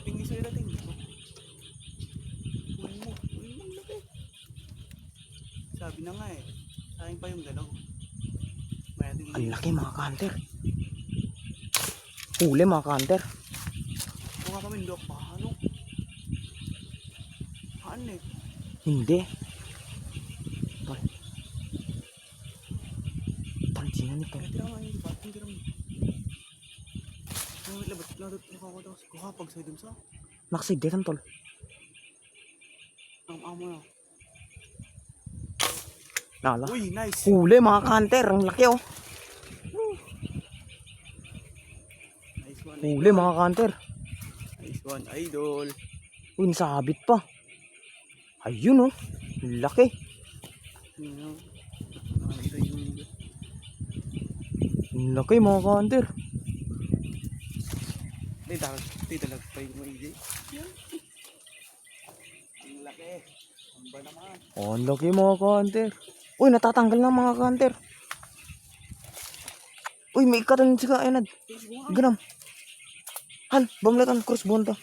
Tingin sa'yo natin. Kunin mo. Kunin mo. Laki. Sabi na nga eh. Sayang pa yung dalaw. Ang laki mga ka-hunter. Huli mga ka-hunter. Kung nga kami dok, paano? Paano eh? Hindi. Tol. Tol, sino nito? Kaya tira nga yung bating tira mo. Ang labat na doon nakakatawa. Kuhapag sa'yo dun sa. Nakasidetan tol. Ang amo na. Nala. Uy, nice. Huli mga ka-hunter. Ang laki oh. Nice one. Huli mga ka-hunter. Nice one, idol. Uy, nasabit pa. Ayun oh. Ang laki. Nakakita yung... Ang laki mga ka-hunter. Titalag pa yung mga yan. Ang laki. Ang ba naman? Oh, ang laki mga ka-hunter. Uy, natatanggal na mga ka-hunter. Uy, may ikatan si Kainad. Ganam. Hal, bamlatan crossbone to.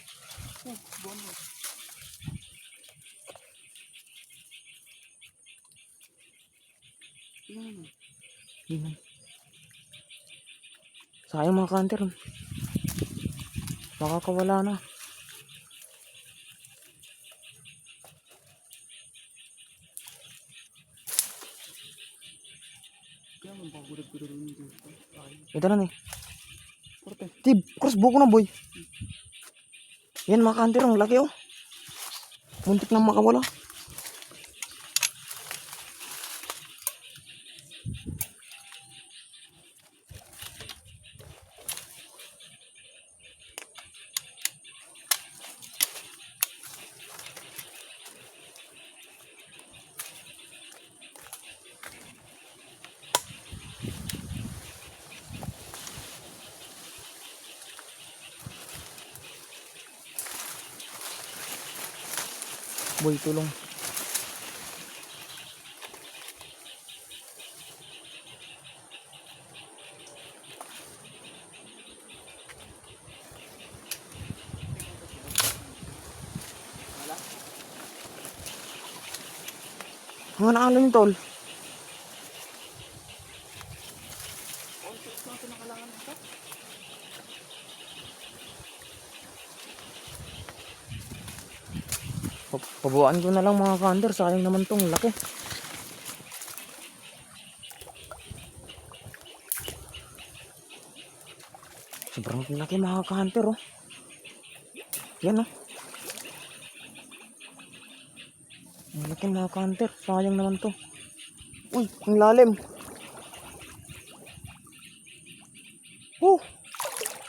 Ganam. Sayang mga ka-hunter. Makakawala na. Kaya ang pagurad-gurad rin dito. Ito na eh. Korte. Tib, crossbow ko na boy. Yan mga ka-hunter, ang laki oh. Muntik na makawala. Boy, tulong. Mga naalam yung tol. Pabuaan ko na lang mga ka-hunter. Sayang naman tong laki. Sobrang laki mga ka-hunter oh. Yan oh. Ang laki mga ka-hunter. Sayang naman to. Uy, ang lalim.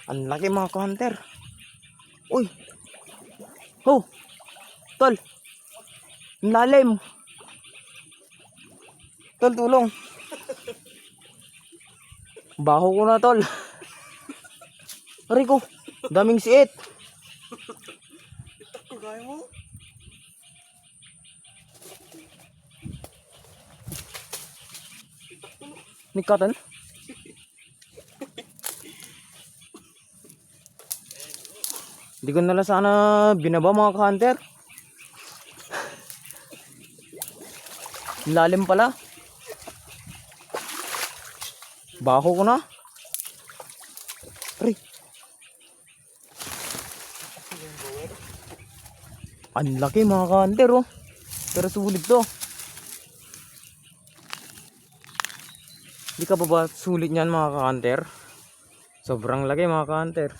Ang laki mga ka-hunter. Uy. Tol. Ang lalim. Tol, tulong. Baho ko na tol. Aray ko. Daming siit. Kagaya mo? Nikatan. Hindi ko nala sana binaba mga ka-hunter. Lalim pala. Baho ko na. Aray. Ang laki mga ka-hunter oh. Pero sulit to. Hindi ka pa ba sulit niyan mga ka-hunter? Sobrang laki mga ka-hunter.